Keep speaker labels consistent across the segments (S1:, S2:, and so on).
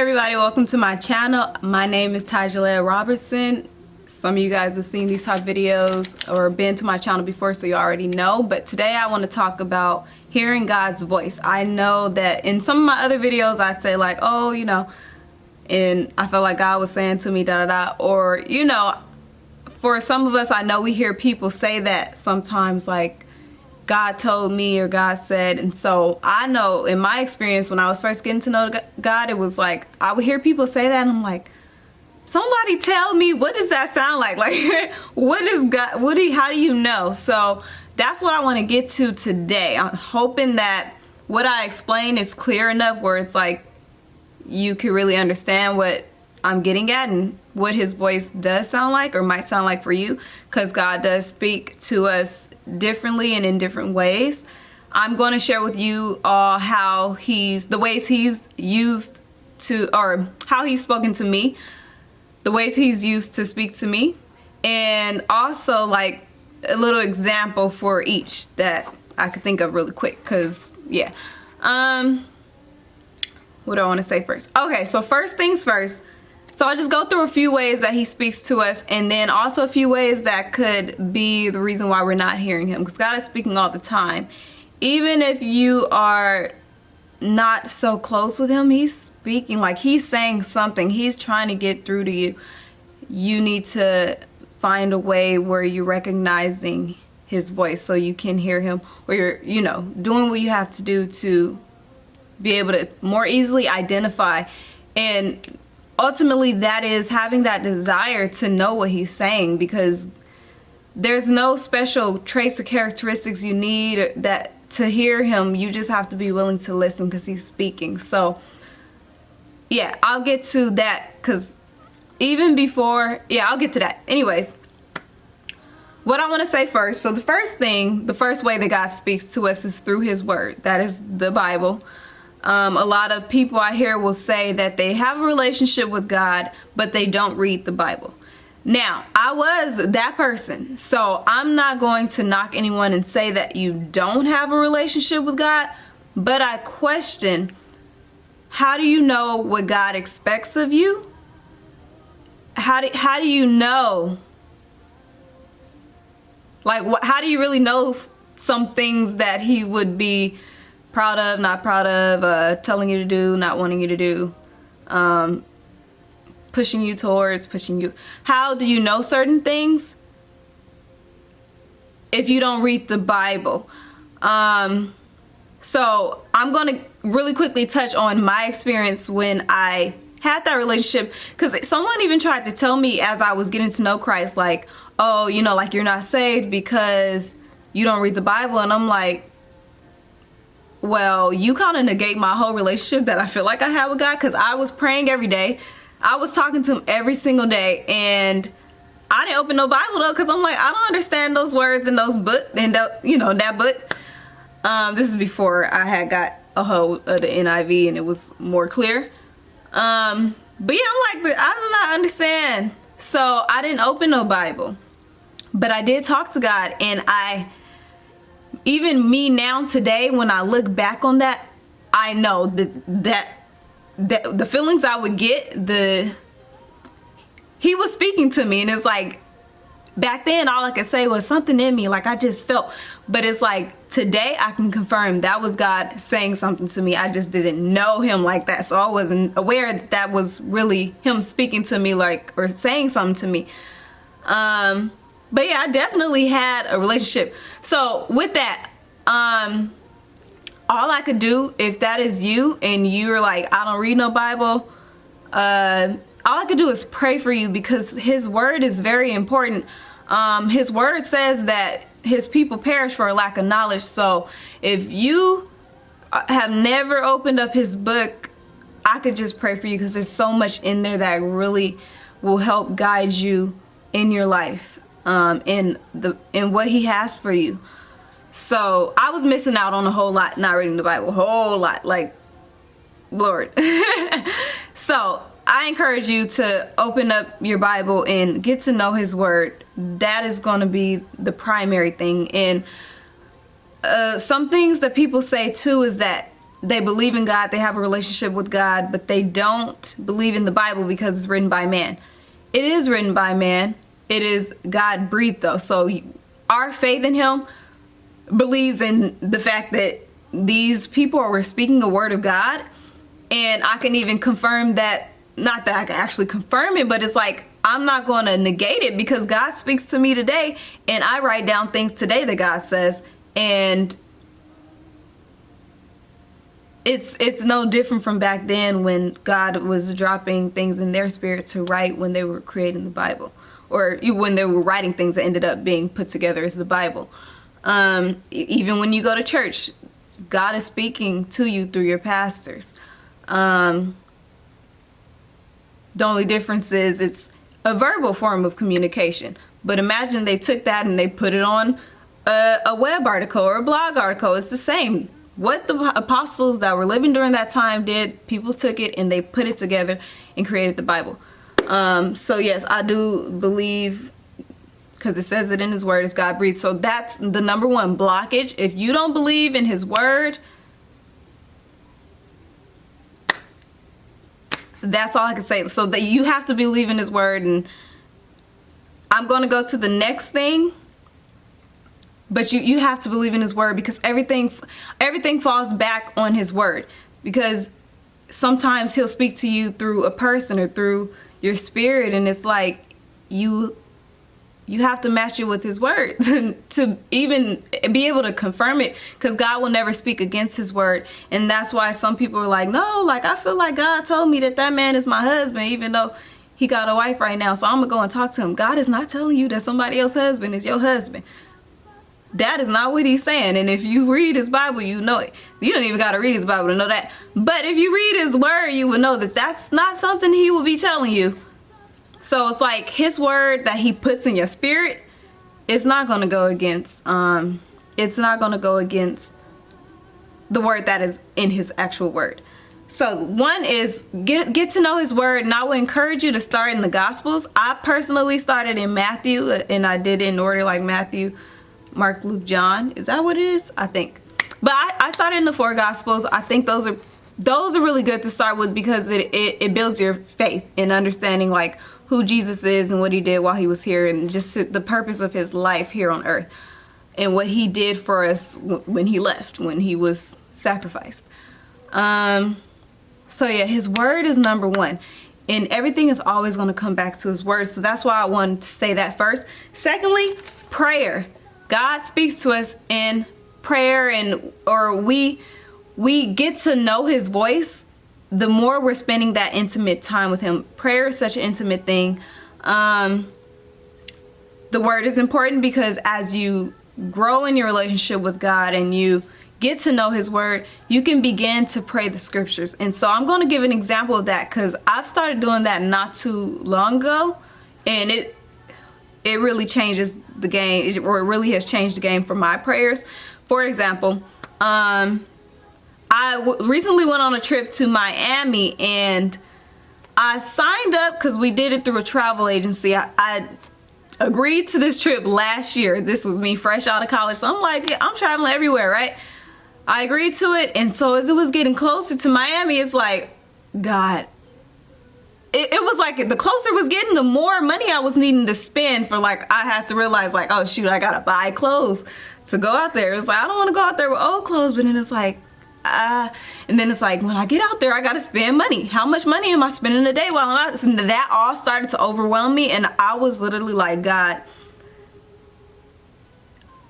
S1: everybody, welcome to my channel. My name is Tyjalea Robertson. Some of you guys have seen these type videos or been to my channel before, so you already know. But today I want to talk about hearing God's voice. I know that in some of my other videos I'd say like, oh, you know, and I felt like God was saying to me da da da, or you know, for some of us, I know we hear people say that sometimes, like God told me or God said. And so I know in my experience when I was first getting to know God, it was like I would hear people say that and I'm like, somebody tell me, what does that sound like? Like, what is God, how do you know? So that's what I want to get to today. I'm hoping that what I explain is clear enough where it's like you can really understand what I'm getting at and what his voice does sound like or might sound like for you, because God does speak to us differently and in different ways. I'm going to share with you how the ways he's used to, or how he's spoken to me, the ways he's used to speak to me, and also like a little example for each that I could think of really quick, because yeah. What do I want to say first? Okay, so first things first. So I'll just go through a few ways that he speaks to us, and then also a few ways that could be the reason why we're not hearing him, because God is speaking all the time. Even if you are not so close with him, he's speaking, like he's saying something. He's trying to get through to you. You need to find a way where you're recognizing his voice so you can hear him, or you're, you know, doing what you have to do to be able to more easily identify. And ultimately that is having that desire to know what he's saying, because there's no special traits or characteristics you need that to hear him. You just have to be willing to listen because he's speaking. So yeah, I'll get to that, because even before, yeah, I'll get to that. Anyways, what I want to say first, so the first way that God speaks to us is through his word. That is the Bible. A lot of people I hear will say that they have a relationship with God, but they don't read the Bible. Now, I was that person, so I'm not going to knock anyone and say that you don't have a relationship with God, but I question, how do you know what God expects of you? How do you know? Like, how do you really know some things that he would be proud of, not proud of, telling you to do, not wanting you to do, pushing you towards, pushing you? How do you know certain things? If you don't read the Bible. So I'm going to really quickly touch on my experience when I had that relationship, because someone even tried to tell me as I was getting to know Christ, like, oh, you know, like you're not saved because you don't read the Bible. And I'm like, well, you kind of negate my whole relationship that I feel like I have with God, because I was praying every day. I was talking to him every single day, and I didn't open no Bible though, because I'm like, I don't understand those words in those book, and you know, that book. This is before I had got a hold of the NIV and it was more clear. But yeah, I'm like, I do not understand. So I didn't open no Bible, but I did talk to God, and even me now today, when I look back on that, I know that the feelings I would get, he was speaking to me, and it's like, back then all I could say was something in me, like I just felt, but it's like today I can confirm that was God saying something to me. I just didn't know him like that, so I wasn't aware that was really him speaking to me, like, or saying something to me. But yeah, I definitely had a relationship. So with that, all I could do, if that is you and you're like, I don't read no Bible, all I could do is pray for you, because his word is very important. His word says that his people perish for a lack of knowledge. So if you have never opened up his book, I could just pray for you, because there's so much in there that really will help guide you in your life, in what he has for you. So I was missing out on a whole lot not reading the Bible, a whole lot, like, Lord. So I encourage you to open up your Bible and get to know his word. That is going to be the primary thing. And some things that people say too is that they believe in God, they have a relationship with God, but they don't believe in the Bible because it's written by man. It is written by man. It is God breathed though. So our faith in him believes in the fact that these people are speaking the word of God. And I can even confirm that, not that I can actually confirm it, but it's like, I'm not going to negate it because God speaks to me today, and I write down things today that God says. And it's no different from back then when God was dropping things in their spirit to write when they were creating the Bible, or when they were writing things that ended up being put together as the Bible. Even when you go to church, God is speaking to you through your pastors. The only difference is it's a verbal form of communication. But imagine they took that and they put it on a web article or a blog article. It's the same. What the apostles that were living during that time did, people took it and they put it together and created the Bible. So yes, I do believe, because it says it in his word, it's God breathed. So that's the number one blockage. If you don't believe in his word, that's all I can say. So that you have to believe in his word. And I'm going to go to the next thing. But you have to believe in his word, because everything falls back on his word. Because sometimes he'll speak to you through a person or through your spirit, and it's like you have to match it with his word to even be able to confirm it, because God will never speak against his word. And that's why some people are like, no, like I feel like God told me that man is my husband, even though he got a wife right now, so I'm gonna go and talk to him. God is not telling you that somebody else's husband is your husband. That is not what he's saying. And if you read his Bible, you know it. You don't even got to read his Bible to know that. But if you read his word, you will know that that's not something he will be telling you. So it's like his word that he puts in your spirit, it's not going to go against, it's not going to go against the word that is in his actual word. So one is get to know his word. And I would encourage you to start in the Gospels. I personally started in Matthew, and I did it in order like Matthew, Mark, Luke, John. Is that what it is? I think. But I started in the 4 Gospels. I think those are really good to start with, because it builds your faith in understanding like who Jesus is and what he did while he was here, and just the purpose of his life here on earth, and what he did for us when he left, when he was sacrificed. So yeah, his word is number one. And everything is always going to come back to his word. So that's why I wanted to say that first. Secondly, prayer. God speaks to us in prayer, or we get to know his voice the more we're spending that intimate time with him. Prayer is such an intimate thing. The word is important because as you grow in your relationship with God and you get to know his word, you can begin to pray the scriptures. And so I'm going to give an example of that, because I've started doing that not too long ago, and it really changes the game, or it really has changed the game for my prayers. For example, I recently went on a trip to Miami, and I signed up because we did it through a travel agency. I agreed to this trip last year. This was me fresh out of college, so I'm like, yeah, I'm traveling everywhere, right? I agreed to it, and so as it was getting closer to Miami, it's like, God, it was like the closer it was getting, the more money I was needing to spend for, like, I had to realize, like, oh shoot, I gotta buy clothes to go out there. It's like, I don't want to go out there with old clothes, but then it's like, and then it's like, when I get out there, I gotta spend money. How much money am I spending a day while I'm out? And that all started to overwhelm me, and I was literally like, God,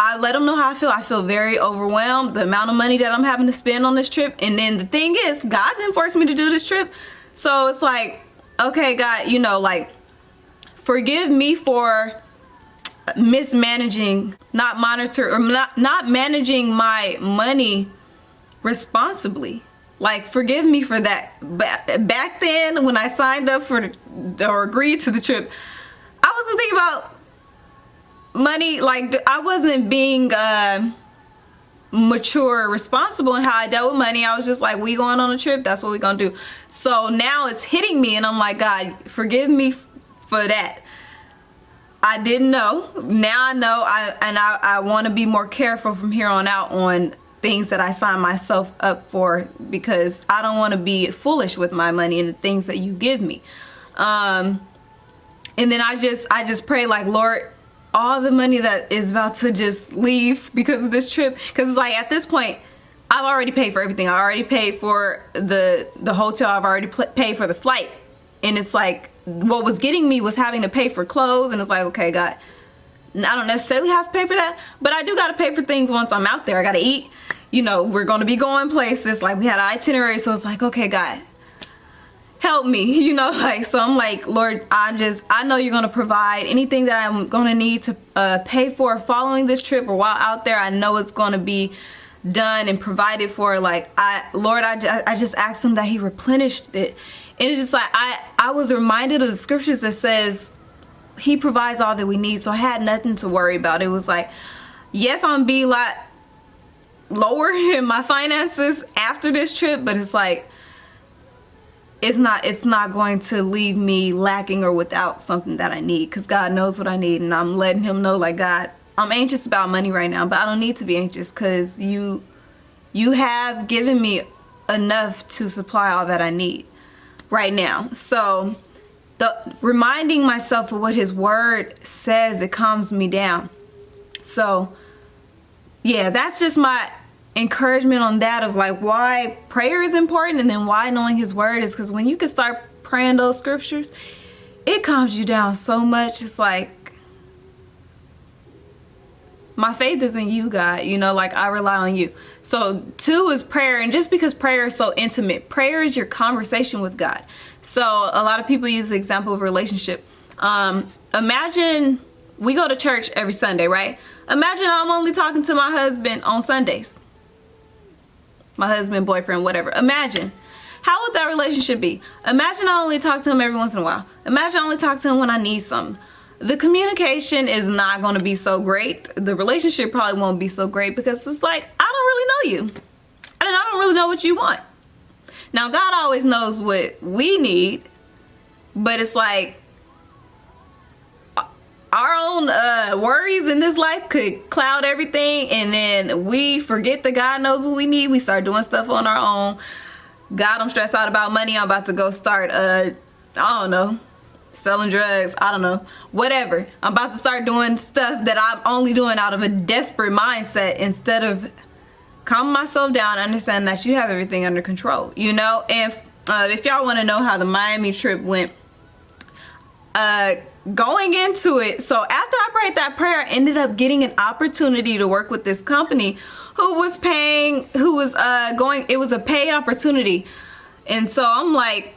S1: I let him know how I feel. I feel very overwhelmed, the amount of money that I'm having to spend on this trip. And then the thing is, God didn't force me to do this trip. So it's like, okay, God, you know, like, forgive me for mismanaging, not managing my money responsibly. Like, forgive me for that. But back then, when I signed up for or agreed to the trip, I wasn't thinking about money. Like, I wasn't being mature, responsible in how I dealt with money. I was just like, we going on a trip, that's what we gonna do. So now it's hitting me, and I'm like, God, forgive me for that. I didn't know. Now I know. I want to be more careful from here on out on things that I sign myself up for, because I don't want to be foolish with my money and the things that you give me. And then I just pray, like, Lord, all the money that is about to just leave because of this trip, because it's like at this point I've already paid for everything. I already paid for the hotel. I've already paid for the flight, and it's like what was getting me was having to pay for clothes, and it's like, okay, God, I don't necessarily have to pay for that, but I do got to pay for things once I'm out there. I got to eat. You know, we're going to be going places. Like, we had an itinerary, so it's like, okay, God, help me, you know, like, so I'm like, Lord, I know you're going to provide anything that I'm going to need to pay for following this trip or while out there. I know it's going to be done and provided for. Like, Lord, I just asked him that he replenished it. And it's just like, I was reminded of the scriptures that says he provides all that we need. So I had nothing to worry about. It was like, yes, I'm gonna be a lot lower in my finances after this trip, but it's like, it's not going to leave me lacking or without something that I need, because God knows what I need, and I'm letting him know, like, God, I'm anxious about money right now, but I don't need to be anxious, because you have given me enough to supply all that I need right now. So reminding myself of what his word says, it calms me down. So yeah, that's just my encouragement on that, of like why prayer is important, and then why knowing his word is, because when you can start praying those scriptures, it calms you down so much. It's like, my faith is in you, God, you know, like, I rely on you. So 2 is prayer. And just because prayer is so intimate, prayer is your conversation with God. So a lot of people use the example of a relationship. Imagine we go to church every Sunday, right? Imagine I'm only talking to my husband on Sundays. My husband, boyfriend, whatever. Imagine. How would that relationship be? Imagine I only talk to him every once in a while. Imagine I only talk to him when I need something. The communication is not going to be so great. The relationship probably won't be so great, because it's like, I don't really know you. And I don't really know what you want. Now, God always knows what we need, but it's like, our own worries in this life could cloud everything, and then we forget that God knows what we need. We start doing stuff on our own. God, I'm stressed out about money. I'm about to go start, I don't know, selling drugs. I don't know, whatever. I'm about to start doing stuff that I'm only doing out of a desperate mindset, instead of calming myself down, understanding that you have everything under control, you know. And if y'all want to know how the Miami trip went, going into it, so after I prayed that prayer, I ended up getting an opportunity to work with this company who was it was a paid opportunity. And so I'm like,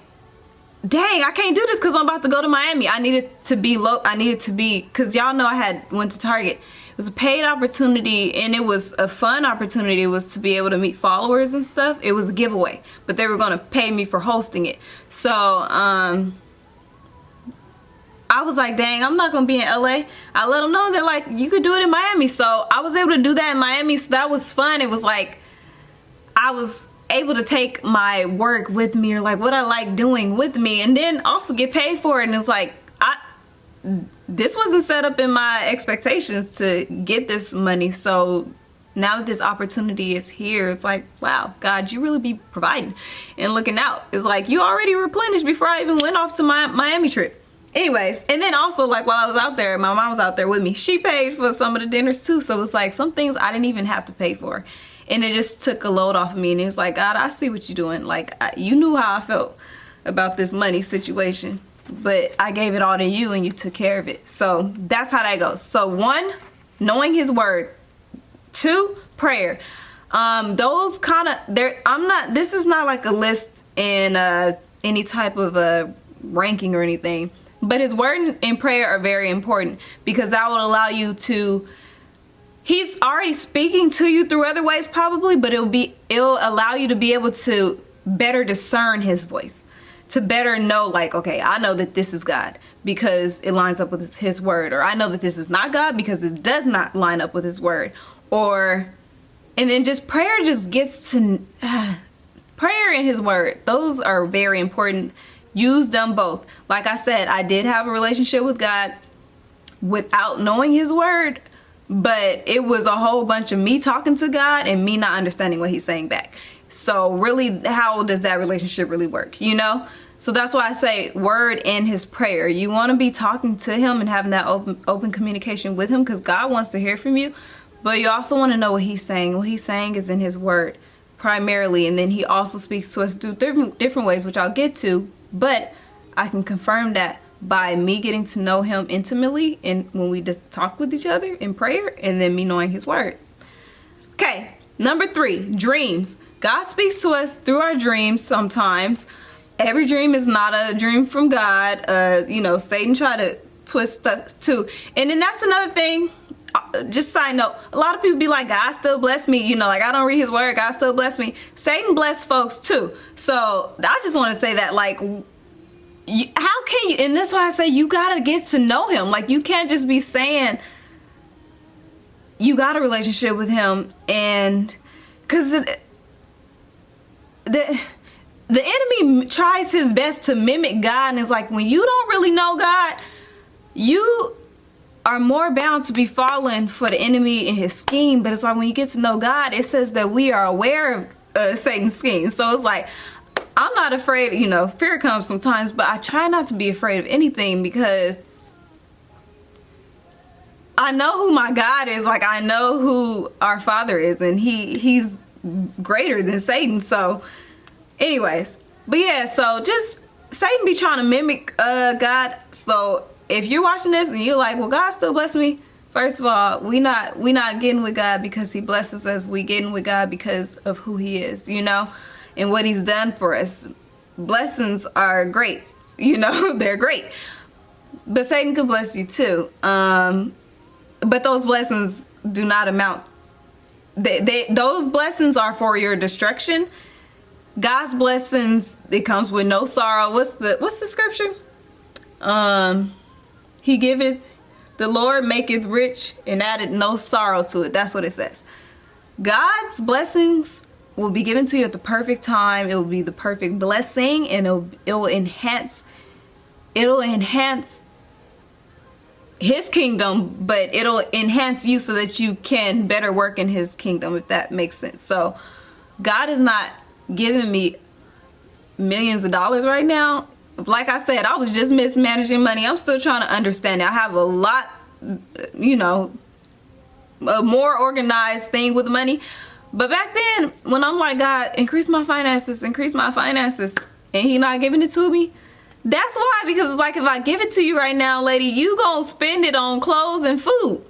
S1: dang, I can't do this, because I'm about to go to Miami. I needed to be because y'all know I went to Target. It was a paid opportunity, and it was a fun opportunity. It was to be able to meet followers and stuff. It was a giveaway, but they were going to pay me for hosting it. So I was like, dang, I'm not going to be in LA. I let them know, they're like, you could do it in Miami. So I was able to do that in Miami. So that was fun. It was like, I was able to take my work with me, or like what I like doing with me, and then also get paid for it. And it's like, this wasn't set up in my expectations to get this money. So now that this opportunity is here, it's like, wow, God, you really be providing and looking out. It's like, you already replenished before I even went off to my Miami trip. Anyways, and then also, like, while I was out there, my mom was out there with me. She paid for some of the dinners too. So it's like, some things I didn't even have to pay for. And it just took a load off of me. And it was like, God, I see what you're doing. Like, you knew how I felt about this money situation, but I gave it all to you, and you took care of it. So that's how that goes. So 1, knowing his word. 2, prayer. Those kind of, this is not like a list in any type of ranking or anything. But his word and prayer are very important, because that will allow you to, he's already speaking to you through other ways probably, but it'll allow you to be able to better discern his voice, to better know, like, okay, I know that this is God because it lines up with his word, or I know that this is not God because it does not line up with his word. And then just prayer just gets to, prayer and his word, those are very important. Use them both. Like I said, I did have a relationship with God without knowing his word. but it was a whole bunch of me talking to God and me not understanding what he's saying back. So really, how does that relationship really work, you know? So that's why I say word and his prayer. You want to be talking to him and having that open communication with him, because God wants to hear from you. But you also want to know what he's saying. What he's saying is in his word primarily. And then he also speaks to us through different ways, which I'll get to. But I can confirm that by me getting to know him intimately, and when we just talk with each other in prayer, and then me knowing his word. Okay, number 3, dreams. God speaks to us through our dreams sometimes. Every dream is not a dream from God. You know, Satan try to twist stuff too. And then that's another thing. Just side note, a lot of people be like, God still bless me. You know, like, I don't read his word, God still bless me. Satan bless folks too. So I just want to say that, like, how can you, and that's why I say you gotta get to know him. Like, you can't just be saying you got a relationship with him, and because the enemy tries his best to mimic God, and it's like, when you don't really know God, you are more bound to be falling for the enemy and his scheme. But it's like, when you get to know God, it says that we are aware of Satan's scheme. So it's like, I'm not afraid, you know, fear comes sometimes, but I try not to be afraid of anything, because I know who my God is. Like, I know who our Father is, and he's greater than Satan. So anyways, but yeah, so just Satan be trying to mimic God. So if you're watching this and you're like, well, God still bless me, first of all, we not getting with God because he blesses us. We getting with God because of who he is, you know, and what he's done for us. Blessings are great, you know, they're great, but Satan could bless you too. But those blessings do not amount. Those blessings are for your destruction. God's blessings, it comes with no sorrow. What's the scripture? He giveth, the Lord maketh rich and added no sorrow to it. That's what it says. God's blessings will be given to you at the perfect time. It will be the perfect blessing, and it will enhance his kingdom, but it'll enhance you so that you can better work in his kingdom, if that makes sense. So God is not giving me millions of dollars right now. Like I said, I was just mismanaging money. I'm still trying to understand it. I have a lot, you know, a more organized thing with money. But back then, when I'm like, God, increase my finances, and he not giving it to me, that's why. Because it's like, if I give it to you right now, lady, you gonna spend it on clothes and food.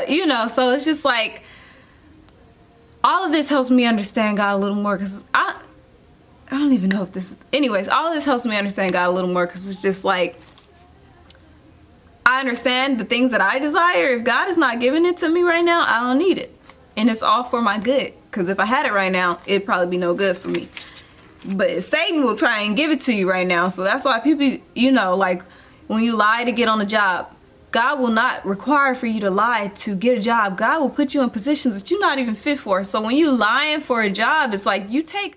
S1: You know, so it's just like, all of this helps me understand God a little more, because I don't even know if this is, anyways, all of this helps me understand God a little more, because it's just like, I understand the things that I desire. If God is not giving it to me right now, I don't need it. And it's all for my good, because if I had it right now, it'd probably be no good for me. But Satan will try and give it to you right now. So that's why people, you know, like, when you lie to get on a job, God will not require for you to lie to get a job. God will put you in positions that you're not even fit for. So when you lying for a job, it's like, you take